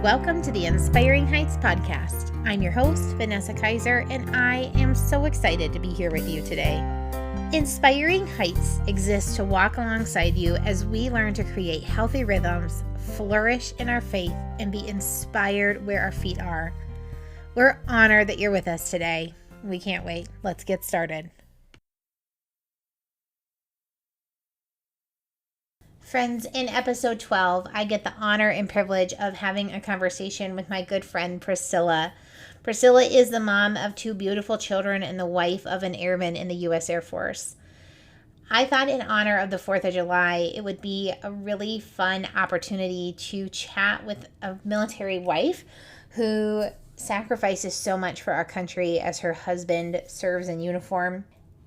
Welcome to the Inspiring Heights podcast. I'm your host, Vanessa Kaiser, and I am so excited to be here with you today. Inspiring Heights exists to walk alongside you as we learn to create healthy rhythms, flourish in our faith, and be inspired where our feet are. We're honored that you're with us today. We can't wait. Let's get started. Friends, in episode 12, I get the honor and privilege of having a conversation with my good friend, Priscilla. Priscilla is the mom of two beautiful children and the wife of an airman in the U.S. Air Force. I thought in honor of the 4th of July, it would be a really fun opportunity to chat with a military wife who sacrifices so much for our country as her husband serves in uniform.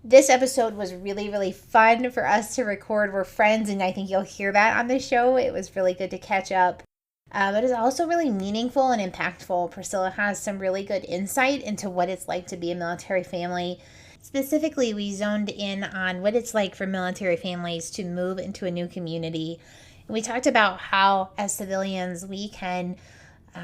This episode was really fun for us to record. We're friends, and I think you'll hear that on the show. It was really good to catch up. It is also really meaningful and impactful. Priscilla has some really good insight into what it's like to be a military family. Specifically, we zoned in on what it's like for military families to move into a new community. And we talked about how, as civilians, we can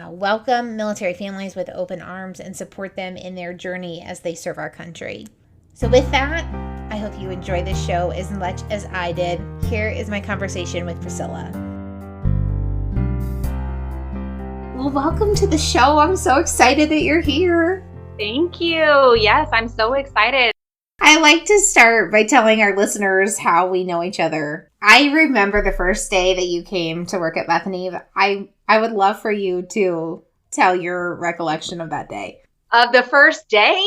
welcome military families with open arms and support them in their journey as they serve our country. So with that, I hope you enjoy this show as much as I did. Here is my conversation with Priscilla. Well, welcome to the show. I'm so excited that you're here. Thank you. Yes, I'm so excited. I like to start by telling our listeners how we know each other. I remember the first day that you came to work at Bethany. I would love for you to tell your recollection of that day. Of the first day?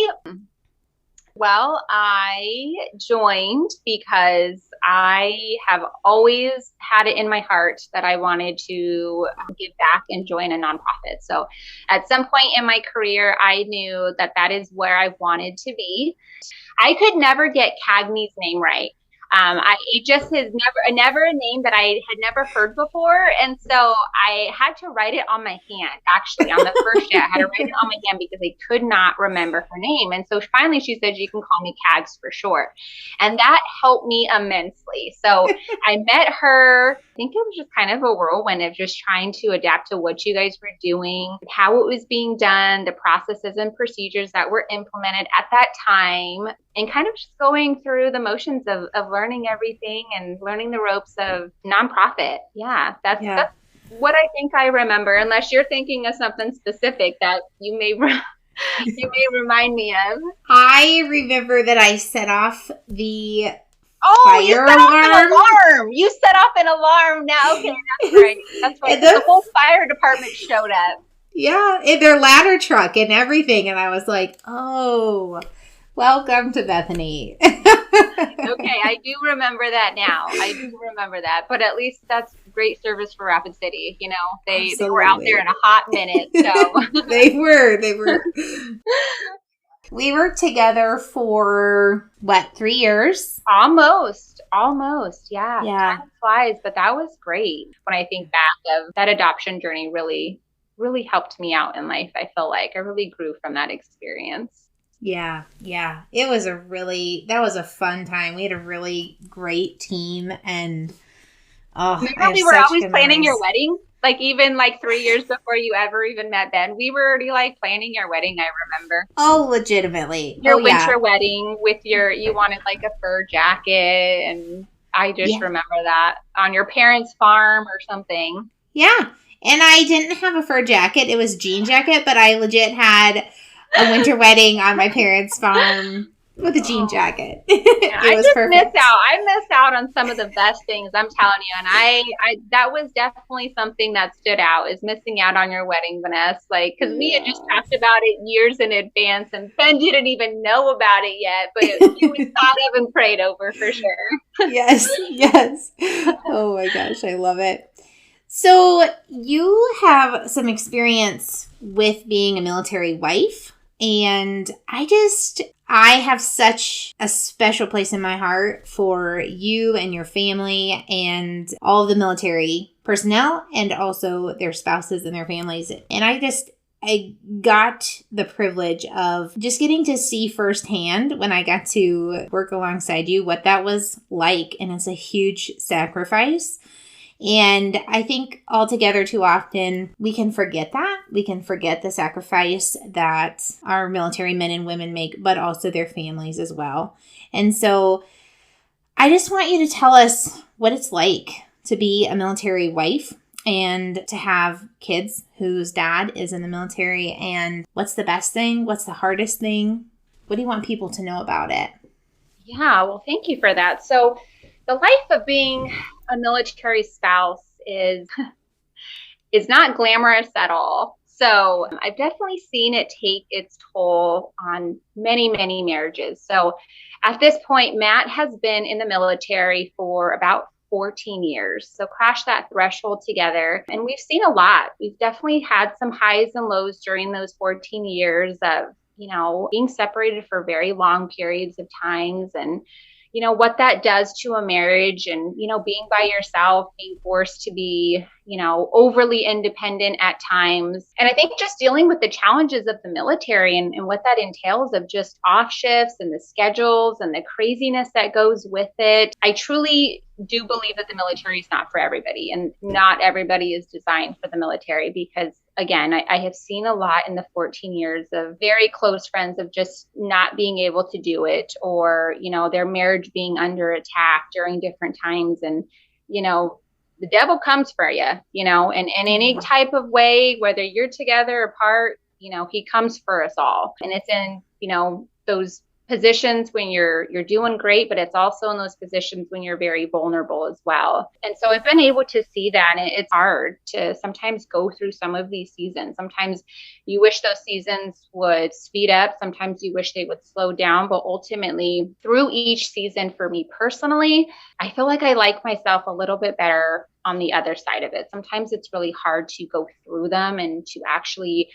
Well, I joined because I have always had it in my heart that I wanted to give back and join a nonprofit. So at some point in my career, I knew that that is where I wanted to be. I could never get Cagney's name right. It just is never a name that I had never heard before. And so I had to write it on my hand, actually, on the first day. I had to write it on my hand because I could not remember her name. And so finally she said, you can call me Cags for short. And that helped me immensely. So I met her. I think it was just kind of a whirlwind of just trying to adapt to what you guys were doing, how it was being done, the processes and procedures that were implemented at that time, and kind of just going through the motions of learning everything and learning the ropes of nonprofit. Yeah, that's what I think I remember, unless you're thinking of something specific that you may remind me of. I remember that I set off the you set off an alarm. You set off an alarm. Now, okay, that's right. That's right. The whole fire department showed up. Yeah, in their ladder truck and everything. And I was like, oh, welcome to Bethany. Okay, I do remember that now. I do remember that. But at least that's great service for Rapid City. You know, they were out there in a hot minute. So They were. We worked together for, 3 years? Almost. Yeah. Time flies, but that was great. When I think back of that adoption journey, really helped me out in life. I feel like I really grew from that experience. Yeah. It was that was a fun time. We had a really great team, and remember we were always planning your wedding? Like even 3 years before you ever even met Ben, we were already planning your wedding, I remember. Oh, legitimately. Your winter wedding with you wanted a fur jacket, and I just remember that on your parents' farm or something. Yeah. And I didn't have a fur jacket. It was jean jacket, but I legit had a winter wedding on my parents' farm with a jean jacket. It was perfect. I missed out on some of the best things, I'm telling you. And I that was definitely something that stood out, is missing out on your wedding, Vanessa. Because we had just talked about it years in advance, and Ben didn't even know about it yet, but it was thought of and prayed over for sure. Yes. Oh my gosh, I love it. So you have some experience with being a military wife, and I have such a special place in my heart for you and your family and all of the military personnel and also their spouses and their families. And I got the privilege of just getting to see firsthand when I got to work alongside you what that was like. And it's a huge sacrifice. And I think altogether too often we can forget that. We can forget the sacrifice that our military men and women make, but also their families as well. And so I just want you to tell us what it's like to be a military wife and to have kids whose dad is in the military, and what's the best thing? What's the hardest thing? What do you want people to know about it? Yeah, well, thank you for that. So the life of being a military spouse is not glamorous at all. So I've definitely seen it take its toll on many, many marriages. So at this point, Matt has been in the military for about 14 years. So crash that threshold together. And we've seen a lot. We've definitely had some highs and lows during those 14 years of, being separated for very long periods of times, and what that does to a marriage, and being by yourself, being forced to be overly independent at times. And I think just dealing with the challenges of the military, and what that entails of just off shifts and the schedules and the craziness that goes with it. I truly do believe that the military is not for everybody, and not everybody is designed for the military, because again, I have seen a lot in the 14 years of very close friends of just not being able to do it, or, their marriage being under attack during different times. And, the devil comes for you, and in any type of way, whether you're together or apart, he comes for us all. And it's in, those positions when you're doing great, but it's also in those positions when you're very vulnerable as well. And so I've been able to see that, and it's hard to sometimes go through some of these seasons. Sometimes you wish those seasons would speed up. Sometimes you wish they would slow down. But ultimately, through each season, for me personally, I feel like I like myself a little bit better on the other side of it. Sometimes it's really hard to go through them and to actually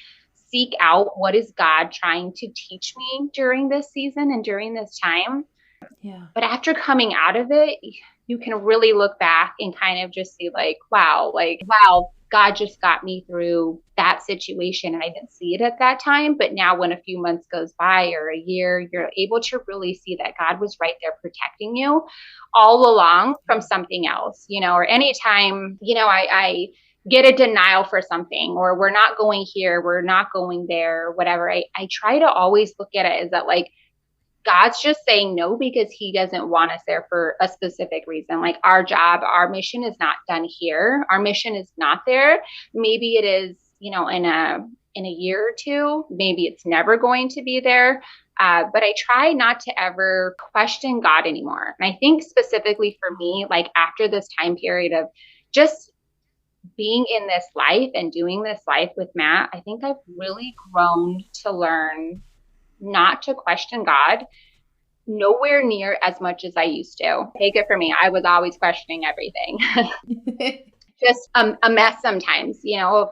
seek out what is God trying to teach me during this season and during this time. Yeah. But after coming out of it, you can really look back and kind of just see wow, God just got me through that situation. And I didn't see it at that time. But now when a few months goes by or a year, you're able to really see that God was right there protecting you all along from something else, or anytime, I get a denial for something, or we're not going here, we're not going there, whatever. I try to always look at it as that God's just saying no because he doesn't want us there for a specific reason. Like our job, our mission is not done here. Our mission is not there. Maybe it is, in a year or two, maybe it's never going to be there. But I try not to ever question God anymore. And I think specifically for me, after this time period of just being in this life and doing this life with Matt, I think I've really grown to learn not to question God nowhere near as much as I used to. Take it from me, I was always questioning everything. Just a mess sometimes, of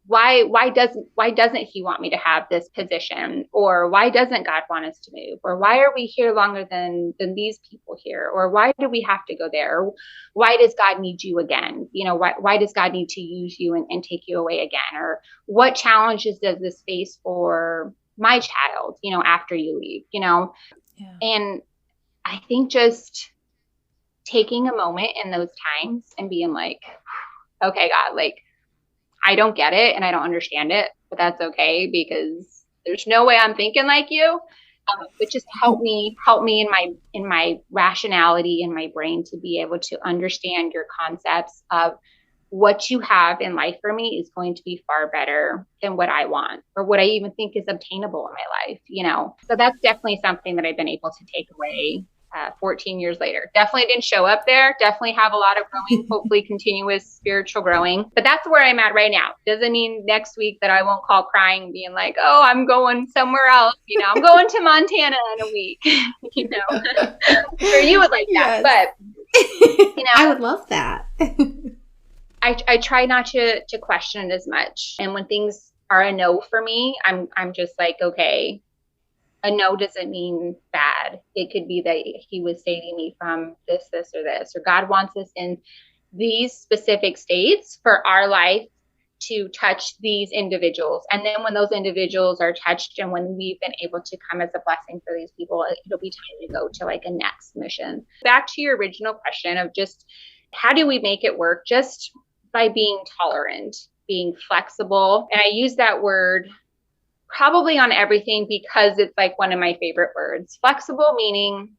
why doesn't he want me to have this position, or why doesn't God want us to move, or why are we here longer than these people here, or why do we have to go there, or why does God need you again, why does God need to use you and take you away again, or what challenges does this face for my child, after you leave, Yeah. And I think just taking a moment in those times and being okay, God, I don't get it and I don't understand it, but that's okay because there's no way I'm thinking like you. But just help me in my rationality in my brain to be able to understand your concepts of what you have in life for me is going to be far better than what I want or what I even think is obtainable in my life, So that's definitely something that I've been able to take away 14 years later. Definitely didn't show up there. Definitely have a lot of growing, hopefully continuous spiritual growing. But that's where I'm at right now. Doesn't mean next week that I won't call crying, being oh, I'm going somewhere else. I'm going to Montana in a week. Or you would like that. But, I would love that. I try not to question it as much. And when things are a no for me, I'm just okay, a no doesn't mean bad. It could be that he was saving me from this, or this, or God wants us in these specific states for our life to touch these individuals. And then when those individuals are touched and when we've been able to come as a blessing for these people, it'll be time to go to a next mission. Back to your original question of just How do we make it work? Just by being tolerant, being flexible. And I use that word probably on everything because it's like one of my favorite words. Flexible meaning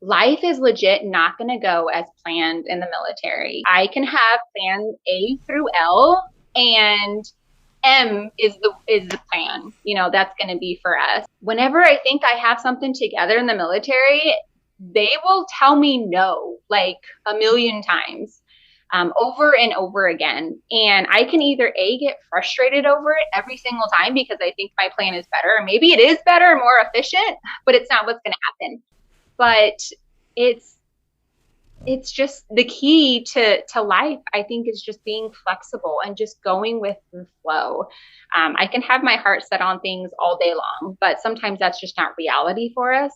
life is legit not going to go as planned in the military. I can have plan A through L, and M is the plan. That's going to be for us. Whenever I think I have something together in the military, they will tell me no like a million times, over and over again. And I can either get frustrated over it every single time because I think my plan is better, or maybe it is better and more efficient, but it's not what's going to happen. But it's just the key to life, I think, is just being flexible and just going with the flow. I can have my heart set on things all day long, but sometimes that's just not reality for us.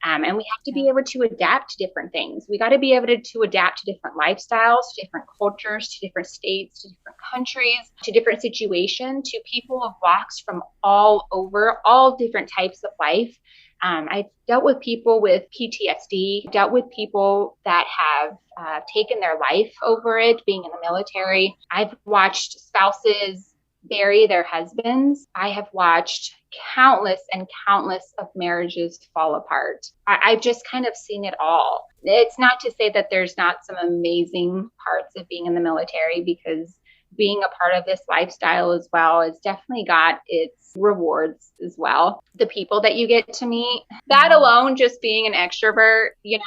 And we have to be able to adapt to different things. We got to be able to adapt to different lifestyles, to different cultures, to different states, to different countries, to different situations, to people of walks from all over, all different types of life. I dealt with people with PTSD, dealt with people that have taken their life over it, being in the military. I've watched spouses bury their husbands. I have watched countless and countless of marriages fall apart. I've just kind of seen it all. It's not to say that there's not some amazing parts of being in the military, because being a part of this lifestyle as well has definitely got its rewards as well. The people that you get to meet, that alone, just being an extrovert, being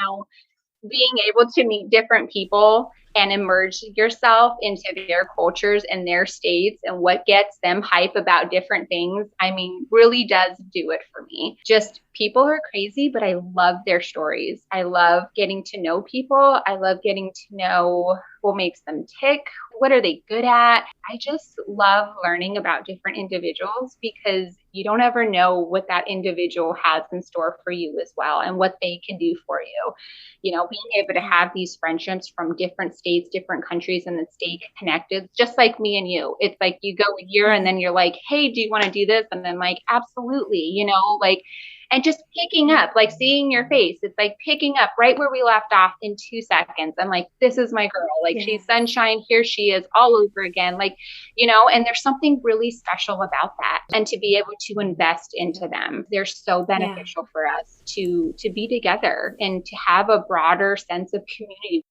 able to meet different people and immerse yourself into their cultures and their states and what gets them hype about different things, really does do it for me. Just people are crazy, but I love their stories. I love getting to know people. I love getting to know what makes them tick. What are they good at? I just love learning about different individuals, because you don't ever know what that individual has in store for you as well, and what they can do for you. Being able to have these friendships from different states, different countries, and then stay connected, just like me and you. It's like you go a year and then you're like, hey, do you want to do this? And then like, absolutely, and just picking up, like seeing your face. It's like picking up right where we left off in 2 seconds. I'm like, this is my girl. Like, she's sunshine. Here she is all over again. Like, and there's something really special about that. And to be able to invest into them, they're so beneficial for us to be together and to have a broader sense of community.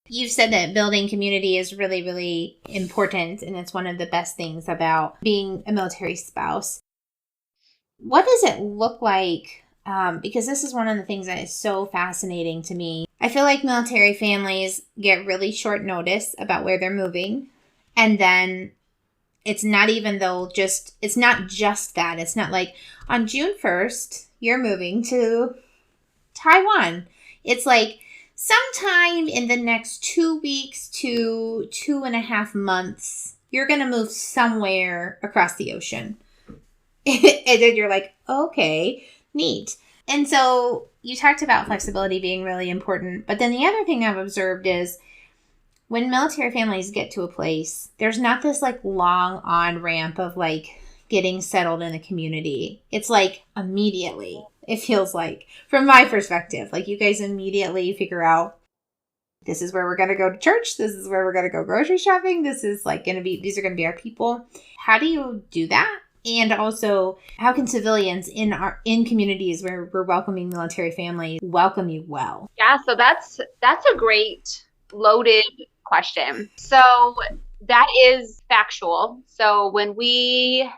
You've said that building community is really, really important, and it's one of the best things about being a military spouse. What does it look like? Because this is one of the things that is so fascinating to me. I feel like military families get really short notice about where they're moving. And then it's not just that. It's not like on June 1st, you're moving to Taiwan. It's like sometime in the next 2 weeks to 2.5 months, you're going to move somewhere across the ocean. And then you're like, okay, neat. And so you talked about flexibility being really important. But then the other thing I've observed is when military families get to a place, there's not this like long on-ramp of like getting settled in the community. It's like immediately, it feels like, from my perspective, like you guys immediately figure out, this is where we're going to go to church. This is where we're going to go grocery shopping. These are going to be our people. How do you do that? And also, how can civilians in communities where we're welcoming military families welcome you well? Yeah, so that's a great loaded question. So that is factual. So when we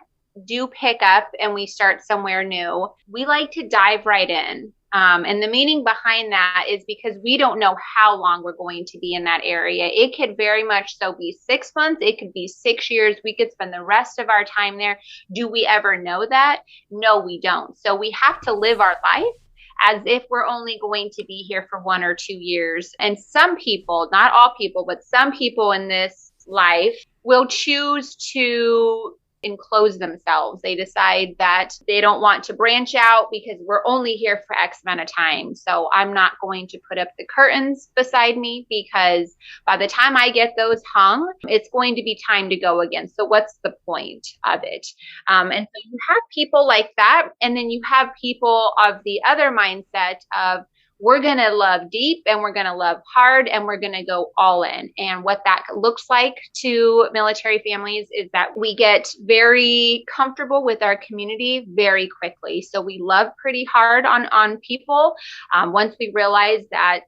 do pick up and we start somewhere new, we like to dive right in. And the meaning behind that is because we don't know how long we're going to be in that area. It could very much so be 6 months. It could be 6 years. We could spend the rest of our time there. Do we ever know that? No, we don't. So we have to live our life as if we're only going to be here for 1 or 2 years. And some people, not all people, but some people in this life will choose to enclose themselves. They decide that they don't want to branch out because we're only here for X amount of time. So I'm not going to put up the curtains beside me, because by the time I get those hung, it's going to be time to go again. So what's the point of it? And so you have people like that. And then you have people of the other mindset of, we're going to love deep and we're going to love hard and we're going to go all in. And what that looks like to military families is that we get very comfortable with our community very quickly. So we love pretty hard on people. Once we realize that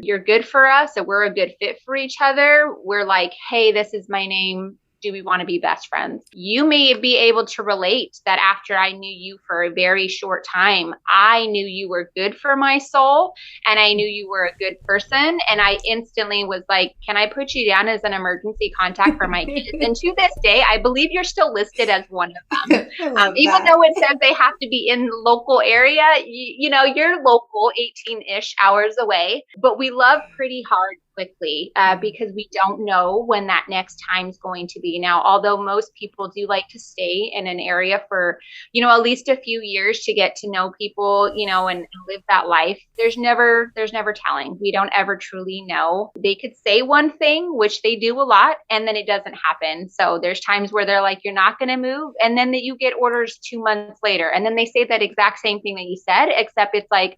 you're good for us and we're a good fit for each other, we're like, hey, this is my name. Do we want to be best friends? You may be able to relate that after I knew you for a very short time, I knew you were good for my soul and I knew you were a good person. And I instantly was like, can I put you down as an emergency contact for my kids? And to this day, I believe you're still listed as one of them. Even though it says they have to be in the local area, you're local 18-ish hours away, but we love pretty hard quickly because we don't know when that next time is going to be. Now, although most people do like to stay in an area for, at least a few years to get to know people, and live that life, there's never telling. We don't ever truly know. They could say one thing, which they do a lot, and then it doesn't happen. So there's times where they're like, you're not going to move. And then you get orders 2 months later. And then they say that exact same thing that you said, except it's like,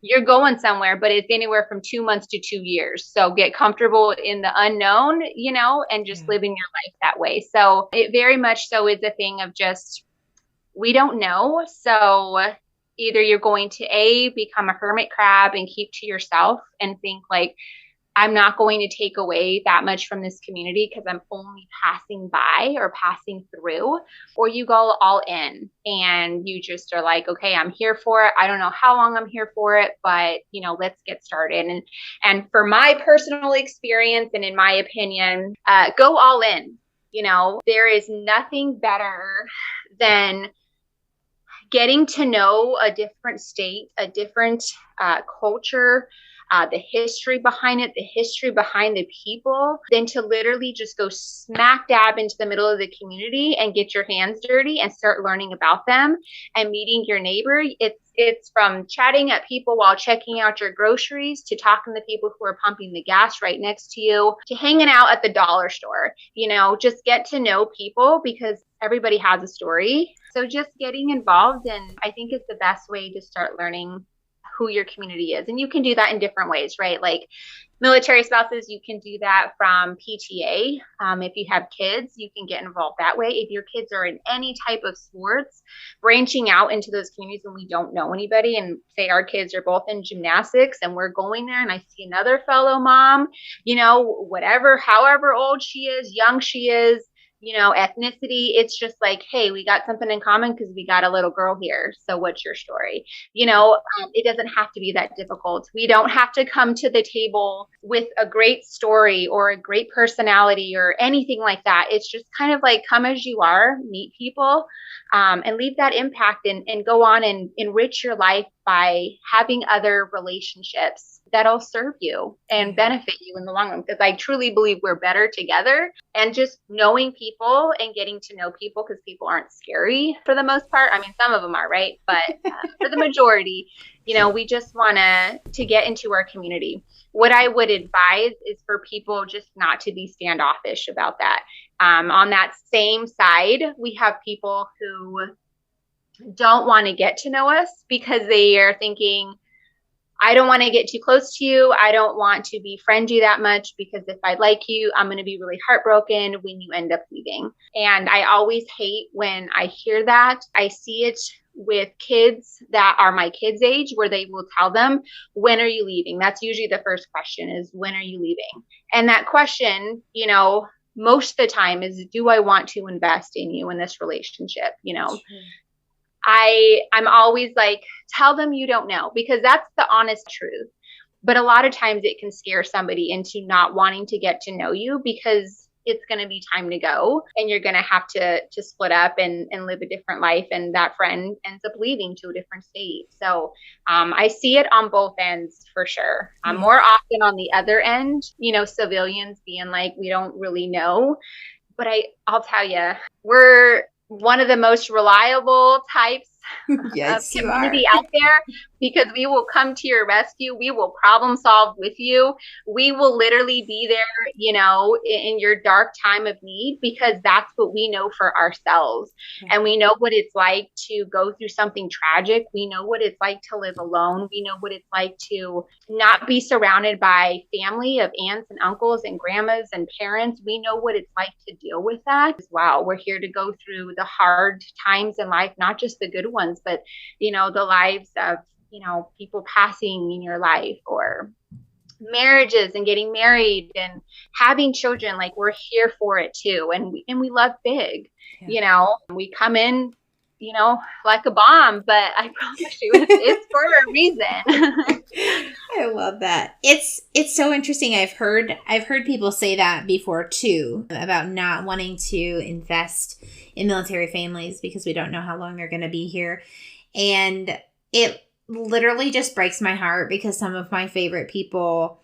you're going somewhere, but it's anywhere from 2 months to 2 years. So get comfortable in the unknown, and just living your life that way. So it very much so is a thing of just, we don't know. So either you're going to become a hermit crab and keep to yourself and think like, I'm not going to take away that much from this community because I'm only passing by or passing through, or you go all in and you just are like, okay, I'm here for it. I don't know how long I'm here for it, but let's get started. And for my personal experience and in my opinion, go all in. There is nothing better than getting to know a different state, a different culture, the history behind it, the history behind the people, than to literally just go smack dab into the middle of the community and get your hands dirty and start learning about them and meeting your neighbor. It's from chatting at people while checking out your groceries to talking to people who are pumping the gas right next to you to hanging out at the dollar store. Just get to know people because everybody has a story. So just getting involved, and I think is the best way to start learning who your community is. And you can do that in different ways, right? Like military spouses, you can do that from PTA. If you have kids, you can get involved that way. If your kids are in any type of sports, branching out into those communities when we don't know anybody, and say our kids are both in gymnastics and we're going there and I see another fellow mom, whatever, however old she is, young she is, ethnicity, it's just like, hey, we got something in common because we got a little girl here. So what's your story? It doesn't have to be that difficult. We don't have to come to the table with a great story or a great personality or anything like that. It's just kind of like, come as you are, meet people, and leave that impact and go on and enrich your life by having other relationships that'll serve you and benefit you in the long run. Because I truly believe we're better together, and just knowing people and getting to know people, because people aren't scary for the most part. I mean, some of them are, right? But for the majority, we just want to get into our community. What I would advise is for people just not to be standoffish about that. On that same side, we have people who don't want to get to know us because they are thinking, I don't want to get too close to you. I don't want to befriend you that much because if I like you, I'm going to be really heartbroken when you end up leaving. And I always hate when I hear that. I see it with kids that are my kids' age where they will tell them, when are you leaving? That's usually the first question is, when are you leaving? And that question, most of the time is, do I want to invest in you in this relationship? Sure. I'm always like, tell them you don't know, because that's the honest truth. But a lot of times it can scare somebody into not wanting to get to know you because it's going to be time to go and you're going to have to split up and live a different life. And that friend ends up leaving to a different state. So I see it on both ends for sure. More often on the other end, civilians being like, we don't really know. But I'll tell you, we're one of the most reliable types of Yes, you are. community out there, because we will come to your rescue. We will problem solve with you. We will literally be there, in your dark time of need, because that's what we know for ourselves. Yeah. And we know what it's like to go through something tragic. We know what it's like to live alone. We know what it's like to not be surrounded by family of aunts and uncles and grandmas and parents. We know what it's like to deal with that as well. We're here to go through the hard times in life, not just the good ones, but, the lives of, people passing in your life, or marriages and getting married and having children. Like, we're here for it too. And we love big. We come in, like a bomb, but I promise you it's for a reason. I love that. It's so interesting. I've heard people say that before too, about not wanting to invest in military families because we don't know how long they're going to be here. And it literally just breaks my heart because some of my favorite people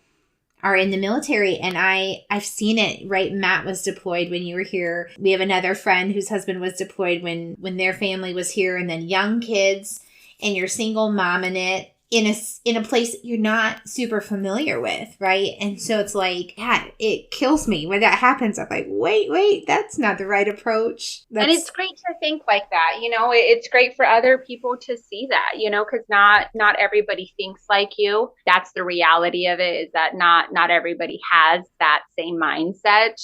are in the military, and I've seen it, right? Matt was deployed when you were here. We have another friend whose husband was deployed when their family was here, and then young kids, and you're single mom in it, in a place that you're not super familiar with, right? And so it's like, yeah, it kills me when that happens. I'm like, wait, that's not the right approach. And it's great to think like that. It's great for other people to see that, because not everybody thinks like you. That's the reality of it, is that not everybody has that same mindset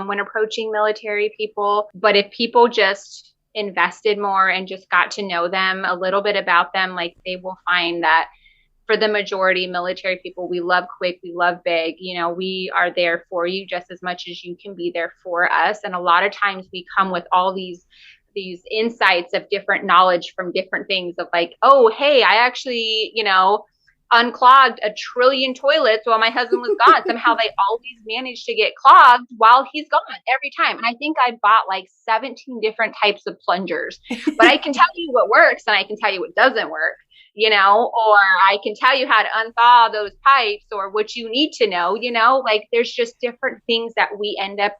when approaching military people. But if people just invested more and just got to know them a little bit about them, like, they will find that for the majority military people, we love quick, we love big. We are there for you just as much as you can be there for us. And a lot of times we come with all these insights of different knowledge from different things, of like, oh, hey, I actually, unclogged a trillion toilets while my husband was gone. Somehow they always manage to get clogged while he's gone every time. And I think I bought like 17 different types of plungers, but I can tell you what works and I can tell you what doesn't work, or I can tell you how to unthaw those pipes, or what you need to know, like, there's just different things that we end up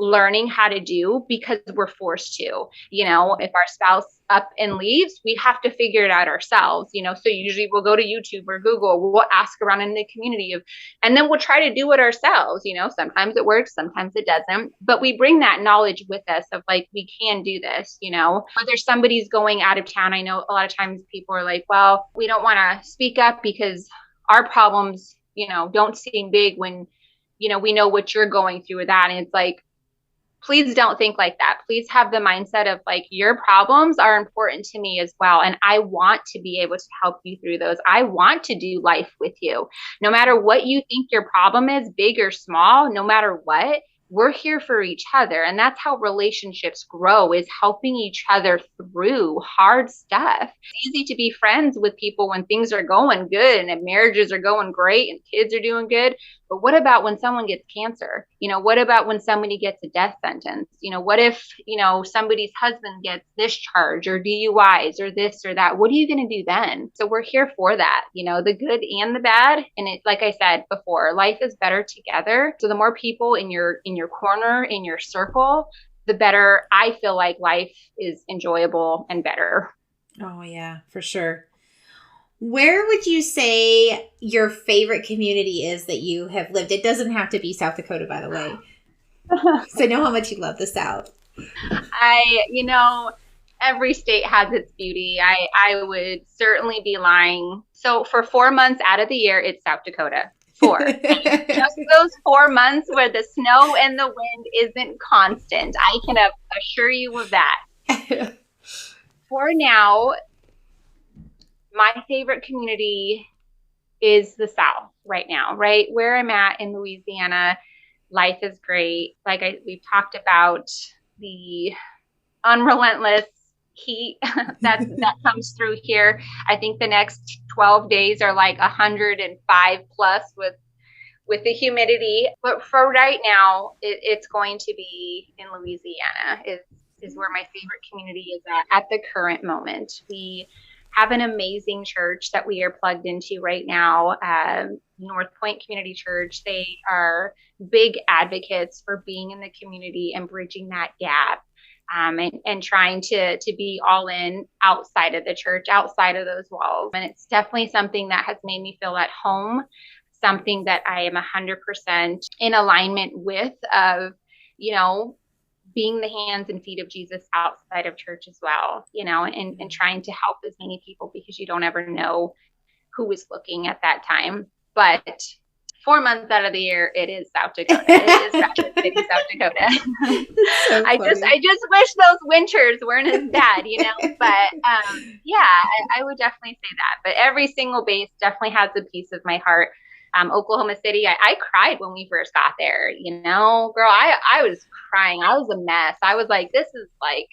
learning how to do because we're forced to. If our spouse up and leaves, we have to figure it out ourselves. So usually we'll go to YouTube or Google, we'll ask around in the community and then we'll try to do it ourselves. Sometimes it works, sometimes it doesn't, but we bring that knowledge with us of like, we can do this. Whether somebody's going out of town, I know a lot of times people are like, well, we don't want to speak up because our problems, don't seem big when, we know what you're going through with that. And it's like, please don't think like that. Please have the mindset of like, your problems are important to me as well. And I want to be able to help you through those. I want to do life with you. No matter what you think your problem is, big or small, no matter what, we're here for each other. And that's how relationships grow, is helping each other through hard stuff. It's easy to be friends with people when things are going good and marriages are going great and kids are doing good. But what about when someone gets cancer? What about when somebody gets a death sentence? What if, somebody's husband gets discharge or DUIs or this or that? What are you going to do then? So we're here for that, the good and the bad. And it, like I said before, life is better together. So the more people in your corner, in your circle, the better I feel like life is enjoyable and better. Oh, yeah, for sure. Where would you say your favorite community is that you have lived? It doesn't have to be South Dakota, by the way. So I know how much you love the South. Every state has its beauty. I would certainly be lying. So for 4 months out of the year, it's South Dakota. 4. Just those 4 months where the snow and the wind isn't constant. I can assure you of that. For now, my favorite community is the South right now, right? Where I'm at in Louisiana, life is great. Like we've talked about the unrelentless heat that comes through here. I think the next 12 days are like 105 plus with the humidity. But for right now, it's going to be in Louisiana is where my favorite community is at the current moment. We have an amazing church that we are plugged into right now, North Point Community Church. They are big advocates for being in the community and bridging that gap. and trying to be all in outside of the church, outside of those walls. And it's definitely something that has made me feel at home, something that I am 100% in alignment with, of, being the hands and feet of Jesus outside of church as well, and trying to help as many people, because you don't ever know who is looking at that time. But 4 months out of the year, it is South Dakota. It is Rapid City, South Dakota. So I just wish those winters weren't as bad, But I would definitely say that. But every single base definitely has a piece of my heart. Oklahoma City, I cried when we first got there. Girl, I was crying. I was a mess. I was like, this is like,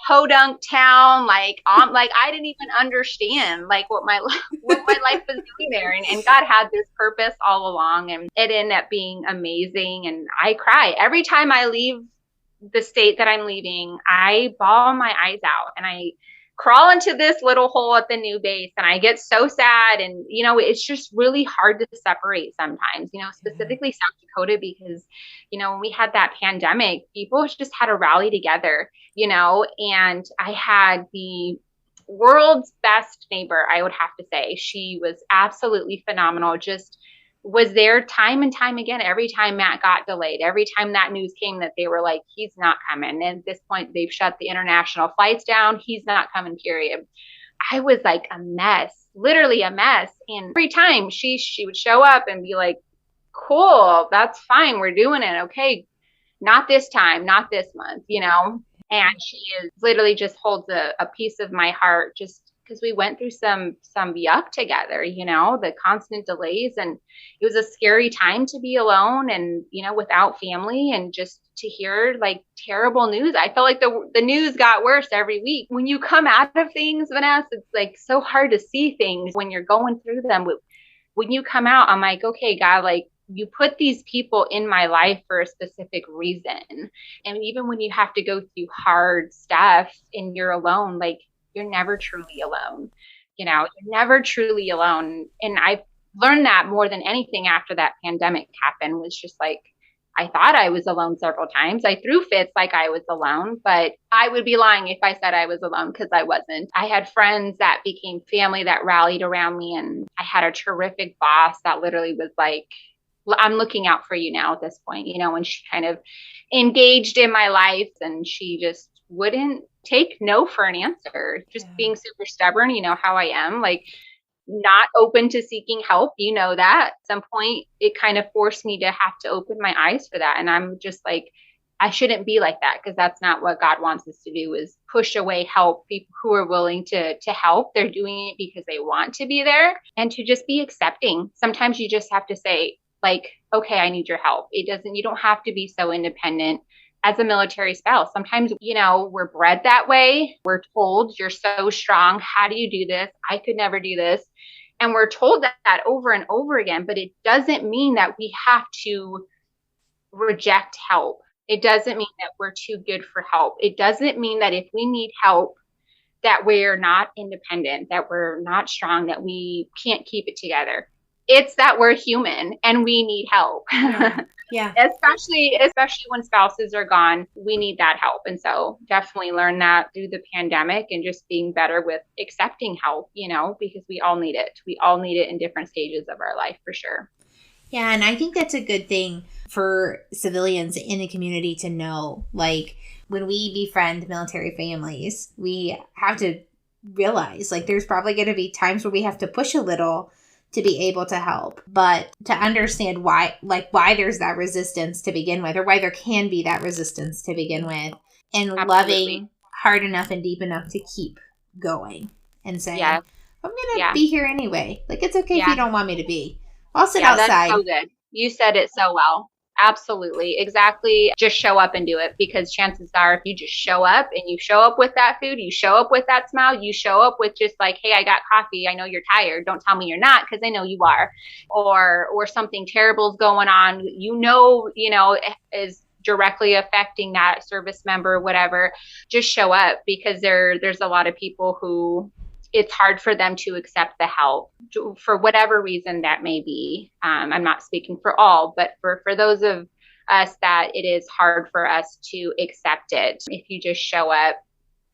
podunk town. Like, I didn't even understand like what my life was doing there. And God had this purpose all along, and it ended up being amazing. And I cry every time I leave the state that I'm leaving. I bawl my eyes out, and I crawl into this little hole at the new base, and I get so sad. And it's just really hard to separate sometimes, specifically South Dakota, because when we had that pandemic, people just had to rally together, and I had the world's best neighbor, I would have to say. She was absolutely phenomenal, just was there time and time again. Every time Matt got delayed, every time that news came that they were like, he's not coming. And at this point, they've shut the international flights down. He's not coming, period. I was like a mess, literally a mess. And every time she would show up and be like, cool, that's fine. We're doing it. Okay. Not this time, not this month, and she is literally just holds a piece of my heart, just because we went through some yuck together, the constant delays. And it was a scary time to be alone and, without family, and just to hear like terrible news. I felt like the news got worse every week. When you come out of things, Vanessa, it's like so hard to see things when you're going through them. When you come out, I'm like, okay, God, like, you put these people in my life for a specific reason. And even when you have to go through hard stuff and you're alone, like, you're never truly alone. You're never truly alone. And I've learned that more than anything after that pandemic happened, was just like, I thought I was alone several times. I threw fits like I was alone, but I would be lying if I said I was alone, because I wasn't. I had friends that became family that rallied around me. And I had a terrific boss that literally was like, I'm looking out for you now at this point, when she kind of engaged in my life, and she just wouldn't take no for an answer, just being super stubborn, how I am, like not open to seeking help, that. At some point, it kind of forced me to have to open my eyes for that. And I'm just like, I shouldn't be like that, because that's not what God wants us to do, is push away help. People who are willing to help, they're doing it because they want to be there, and to just be accepting. Sometimes you just have to say, like, okay, I need your help. You don't have to be so independent as a military spouse. Sometimes, we're bred that way. We're told, you're so strong. How do you do this? I could never do this. And we're told that over and over again, but it doesn't mean that we have to reject help. It doesn't mean that we're too good for help. It doesn't mean that if we need help, that we're not independent, that we're not strong, that we can't keep it together. It's that we're human and we need help. Yeah. Especially when spouses are gone, we need that help. And so definitely learn that through the pandemic, and just being better with accepting help, because we all need it. We all need it in different stages of our life, for sure. Yeah. And I think that's a good thing for civilians in the community to know. Like, when we befriend military families, we have to realize, like, there's probably going to be times where we have to push a little to be able to help, but to understand why there's that resistance to begin with, or why there can be that resistance to begin with, and Absolutely. Loving hard enough and deep enough to keep going and saying, I'm going to be here anyway. Like, it's okay if you don't want me to be. I'll sit outside. That's so good. You said it so well. Absolutely. Exactly. Just show up and do it, because chances are, if you just show up, and you show up with that food, you show up with that smile, you show up with just like, hey, I got coffee. I know you're tired. Don't tell me you're not, because I know you are. Or something terrible is going on, is directly affecting that service member, whatever. Just show up, because there's a lot of people who it's hard for them to accept the help for whatever reason that may be. I'm not speaking for all, but for those of us that it is hard for us to accept it. If you just show up,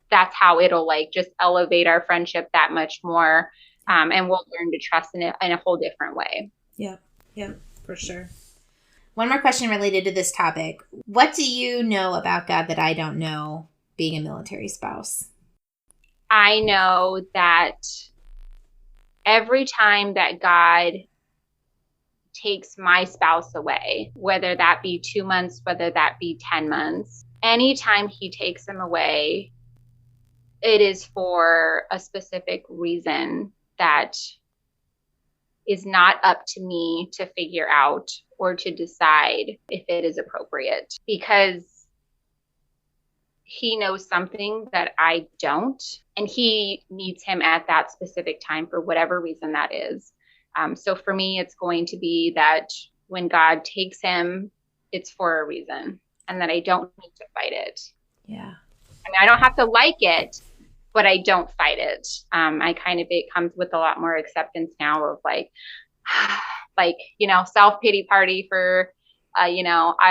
that's how it'll like just elevate our friendship that much more. And we'll learn to trust in it in a whole different way. Yep, for sure. One more question related to this topic. What do you know about God that I don't know, being a military spouse? I know that every time that God takes my spouse away, whether that be 2 months, whether that be 10 months, anytime he takes them away, it is for a specific reason that is not up to me to figure out or to decide if it is appropriate, because he knows something that I don't, and he needs him at that specific time for whatever reason that is. So for me, it's going to be that when God takes him, it's for a reason, and that I don't need to fight it. Yeah. I mean, I don't have to like it, but I don't fight it. It comes with a lot more acceptance now of like, self-pity party for, I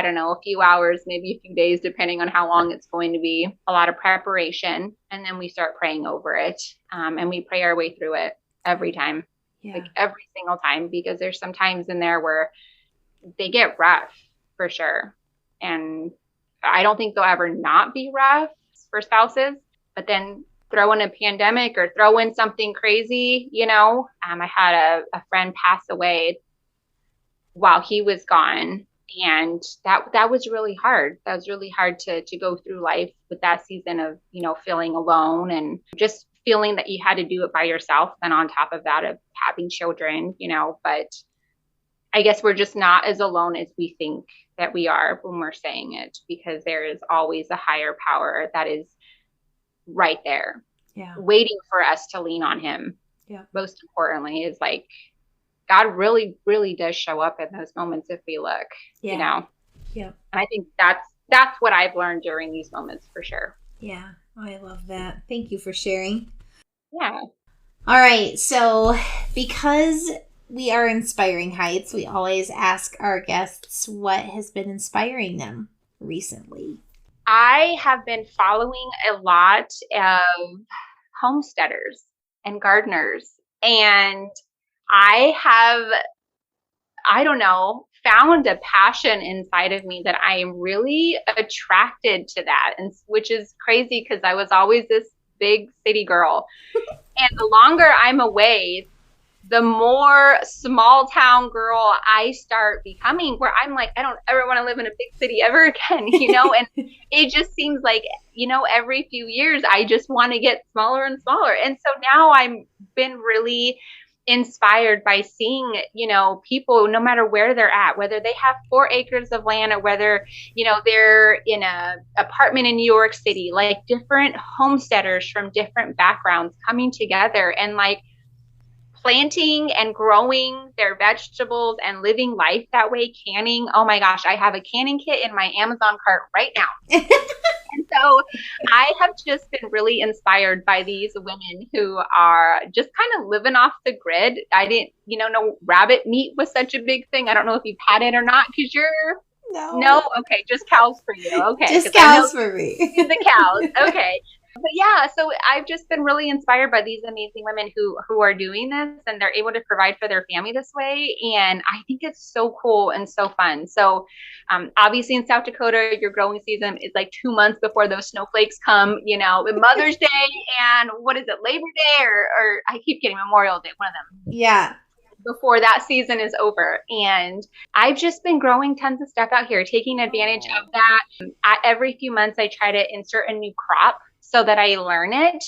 don't know, a few hours, maybe a few days, depending on how long it's going to be, a lot of preparation. And then we start praying over it. And we pray our way through it every time, like every single time, because there's some times in there where they get rough for sure. And I don't think they'll ever not be rough for spouses, but then throw in a pandemic or throw in something crazy, I had a friend pass away while he was gone. And that was really hard. That was really hard to go through life with that season of, feeling alone and just feeling that you had to do it by yourself. And on top of that, of having children, but I guess we're just not as alone as we think that we are when we're saying it, because there is always a higher power that is right there, waiting for us to lean on him. Most importantly is like, God really, really does show up in those moments if we look, And I think that's what I've learned during these moments for sure. Yeah. Oh, I love that. Thank you for sharing. Yeah. All right. So because we are Inspiring Heights, we always ask our guests what has been inspiring them recently. I have been following a lot of homesteaders and gardeners, and I have, found a passion inside of me that I am really attracted to that, and which is crazy because I was always this big city girl. And the longer I'm away, the more small town girl I start becoming, where I'm like, I don't ever want to live in a big city ever again, and it just seems like, every few years I just want to get smaller and smaller. And so now I'm been really inspired by seeing, people, no matter where they're at, whether they have 4 acres of land or whether, they're in a apartment in New York City, like different homesteaders from different backgrounds coming together and like planting and growing their vegetables and living life that way, canning. Oh my gosh, I have a canning kit in my Amazon cart right now. And so I have just been really inspired by these women who are just kind of living off the grid. I didn't, know rabbit meat was such a big thing. I don't know if you've had it or not, because no. Okay, just cows for you. Okay, just cows for me. The cows. Okay. But yeah, so I've just been really inspired by these amazing women who are doing this, and they're able to provide for their family this way. And I think it's so cool and so fun. So obviously in South Dakota, your growing season is like 2 months before those snowflakes come, Mother's Day and what is it, Labor Day or I keep getting Memorial Day, one of them. Yeah. Before that season is over. And I've just been growing tons of stuff out here, taking advantage of that. Every few months, I try to insert a new crop so that I learn it.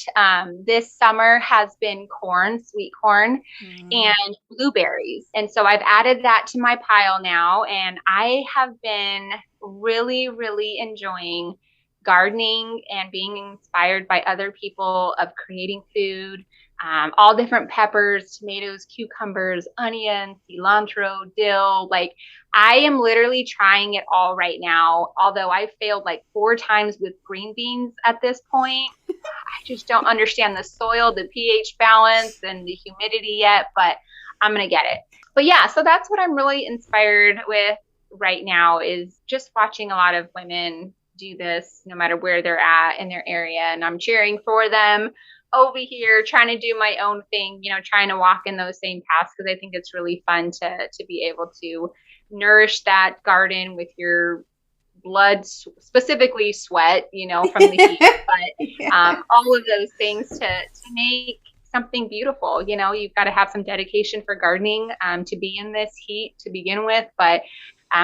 This summer has been corn, sweet corn, and blueberries. And so I've added that to my pile now. And I have been really, really enjoying gardening and being inspired by other people of creating food. All different peppers, tomatoes, cucumbers, onions, cilantro, dill. Like I am literally trying it all right now. Although I failed like 4 times with green beans at this point. I just don't understand the soil, the pH balance and the humidity yet, but I'm going to get it. But yeah, so that's what I'm really inspired with right now is just watching a lot of women do this no matter where they're at in their area. And I'm cheering for them over here, trying to do my own thing, trying to walk in those same paths, because I think it's really fun to be able to nourish that garden with your blood, specifically sweat, from the heat, but all of those things to make something beautiful. You've got to have some dedication for gardening to be in this heat to begin with, but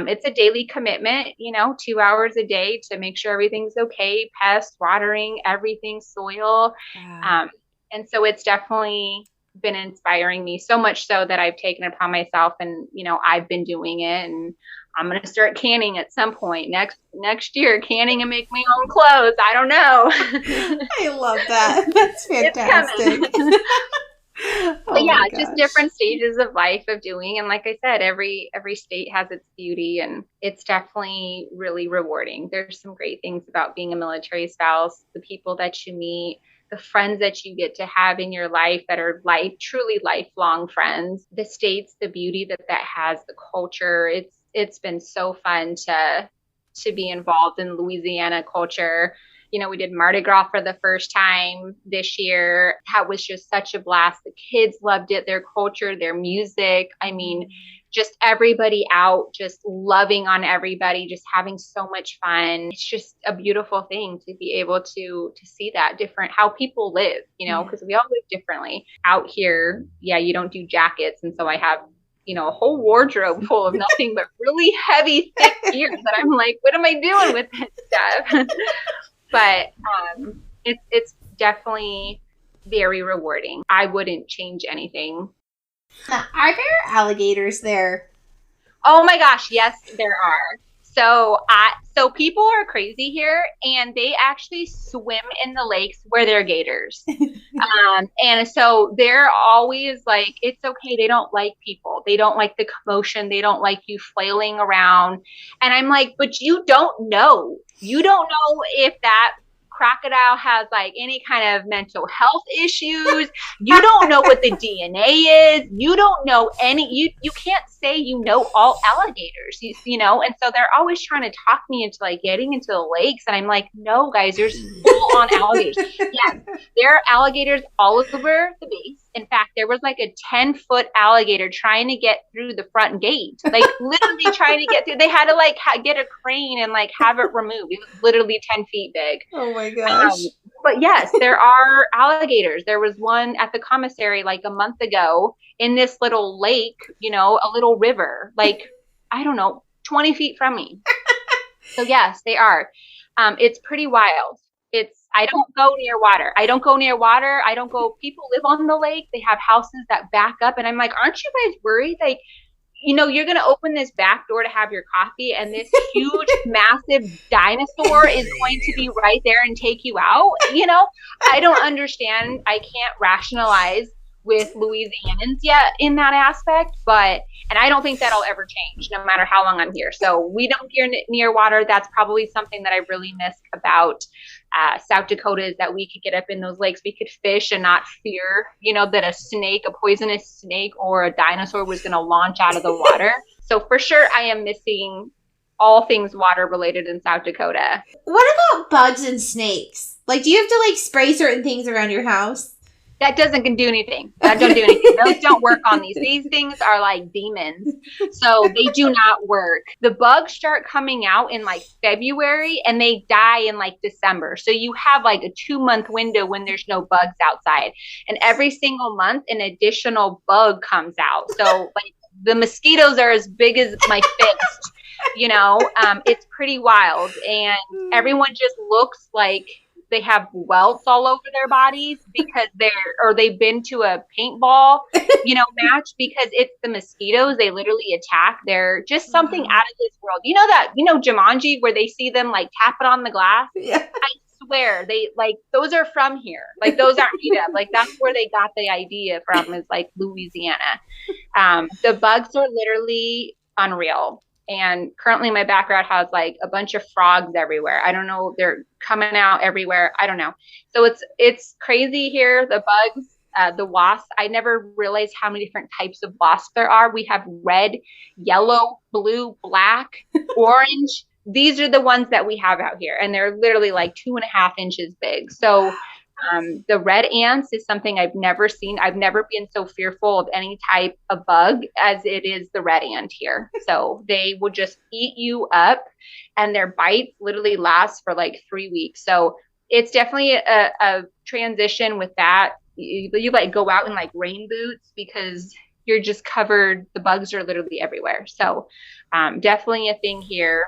it's a daily commitment, 2 hours a day to make sure everything's okay, pests, watering, everything, soil. And so it's definitely been inspiring me, so much so that I've taken it upon myself, and, I've been doing it, and I'm going to start canning at some point next year, canning and make my own clothes. I don't know. I love that. That's fantastic. But yeah, just different stages of life of doing. And like I said, every state has its beauty, and it's definitely really rewarding. There's some great things about being a military spouse, the people that you meet, the friends that you get to have in your life that are truly lifelong friends, the states, the beauty that has, the culture. It's been so fun to be involved in Louisiana culture. We did Mardi Gras for the first time this year. That was just such a blast. The kids loved it, their culture, their music. I mean, just everybody out, just loving on everybody, just having so much fun. It's just a beautiful thing to be able to see that different, how people live, because we all live differently. Out here, you don't do jackets. And so I have a whole wardrobe full of nothing but really heavy, thick gear that I'm like, what am I doing with this stuff? But it's definitely very rewarding. I wouldn't change anything. Are there alligators there? Oh my gosh, yes, there are. So people are crazy here, and they actually swim in the lakes where there are gators. And so they're always like, it's okay. They don't like people. They don't like the commotion. They don't like you flailing around. And I'm like, but you don't know. You don't know if that crocodile has like any kind of mental health issues. You don't know what the DNA is. You don't know you can't say all alligators, and so they're always trying to talk me into like getting into the lakes, and I'm like, no guys, there's full on alligators. Yes, there are alligators all over the base. In fact, there was like a 10-foot alligator trying to get through the front gate, like literally trying to get through. They had to like get a crane and like have it removed. It was literally 10 feet big. Oh my gosh. But yes, there are alligators. There was one at the commissary like a month ago in this little lake, a little river, like, I don't know, 20 feet from me. So yes, they are. It's pretty wild. I don't go near water. People live on the lake. They have houses that back up. And I'm like, aren't you guys worried? Like, you're going to open this back door to have your coffee, and this huge, massive dinosaur is going to be right there and take you out. I don't understand. I can't rationalize with Louisianans yet in that aspect, and I don't think that'll ever change no matter how long I'm here. So we don't get near water. That's probably something that I really miss about South Dakota, is that we could get up in those lakes. We could fish and not fear, that a poisonous snake or a dinosaur was going to launch out of the water. So for sure, I am missing all things water related in South Dakota. What about bugs and snakes? Like, do you have to like spray certain things around your house? That doesn't do anything. That don't do anything. Those don't work on these. These things are like demons. So they do not work. The bugs start coming out in like February, and they die in like December. So you have like a 2-month window when there's no bugs outside. And every single month, an additional bug comes out. So like the mosquitoes are as big as my fist, it's pretty wild. And everyone just looks like they have welts all over their bodies because they've been to a paintball, match, because it's the mosquitoes. They literally attack. They're just something out of this world. Jumanji, where they see them like tap it on the glass. Yeah. I swear those are from here. Like, those aren't made up. Like, that's where they got the idea from, is like Louisiana. The bugs are literally unreal. And currently my backyard has like a bunch of frogs everywhere. I don't know. They're coming out everywhere. I don't know. So it's crazy here. The bugs, the wasps. I never realized how many different types of wasps there are. We have red, yellow, blue, black, orange. These are the ones that we have out here, and they're literally like 2.5 inches big. So the red ants is something I've never seen. I've never been so fearful of any type of bug as it is the red ant here. So they will just eat you up, and their bites literally last for like 3 weeks. So it's definitely a transition with that. You like go out in like rain boots because you're just covered. The bugs are literally everywhere. So definitely a thing here.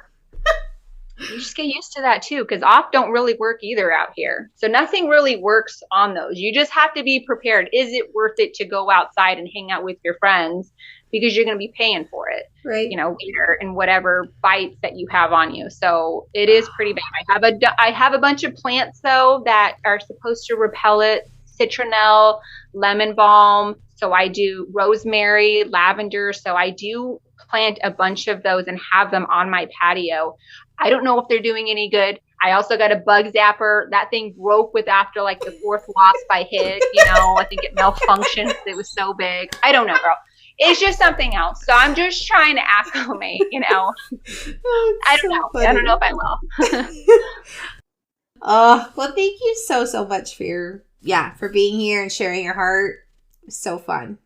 You just get used to that too, because off don't really work either out here. So nothing really works on those. You just have to be prepared. Is it worth it to go outside and hang out with your friends because you're going to be paying for it, right? Later in whatever bites that you have on you. So it is pretty bad. I have a bunch of plants though that are supposed to repel it: citronelle, lemon balm. So I do rosemary, lavender. So I do plant a bunch of those and have them on my patio. I don't know if they're doing any good. I also got a bug zapper. That thing broke after like the 4th wasp I hit. I think it malfunctioned. It was so big. I don't know, girl. It's just something else. So I'm just trying to acclimate, I don't know. Funny. I don't know if I will. Well, thank you so much for being here and sharing your heart. It was so fun.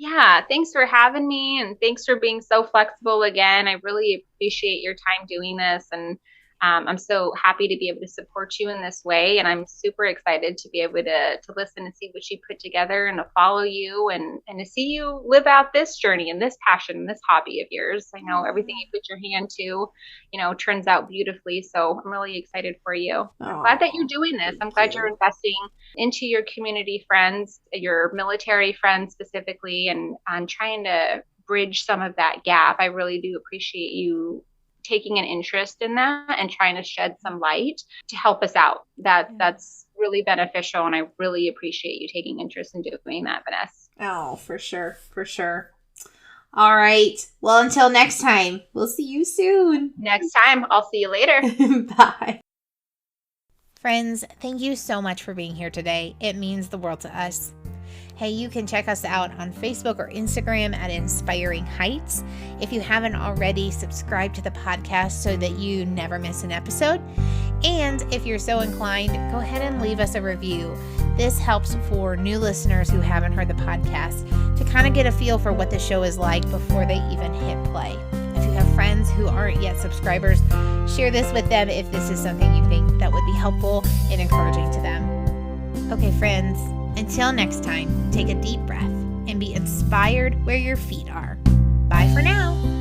Yeah, thanks for having me, and thanks for being so flexible again. I really appreciate your time doing this, and I'm so happy to be able to support you in this way, and I'm super excited to be able to listen and see what you put together and to follow you and to see you live out this journey and this passion and this hobby of yours. I know everything you put your hand to, turns out beautifully, so I'm really excited for you. I'm glad that you're doing this. I'm glad you're investing into your community friends, your military friends specifically, and on trying to bridge some of that gap. I really do appreciate you taking an interest in that and trying to shed some light to help us out. That's really beneficial, and I really appreciate you taking interest in doing that, Vanessa. Oh, for sure. All right. Well, until next time, we'll see you soon. Next time. I'll see you later. Bye. Friends, thank you so much for being here today. It means the world to us. Hey, you can check us out on Facebook or Instagram at Inspiring Heights. If you haven't already, subscribe to the podcast so that you never miss an episode. And if you're so inclined, go ahead and leave us a review. This helps for new listeners who haven't heard the podcast to kind of get a feel for what the show is like before they even hit play. If you have friends who aren't yet subscribers, share this with them if this is something you think that would be helpful and encouraging to them. Okay, friends. Until next time, take a deep breath and be inspired where your feet are. Bye for now.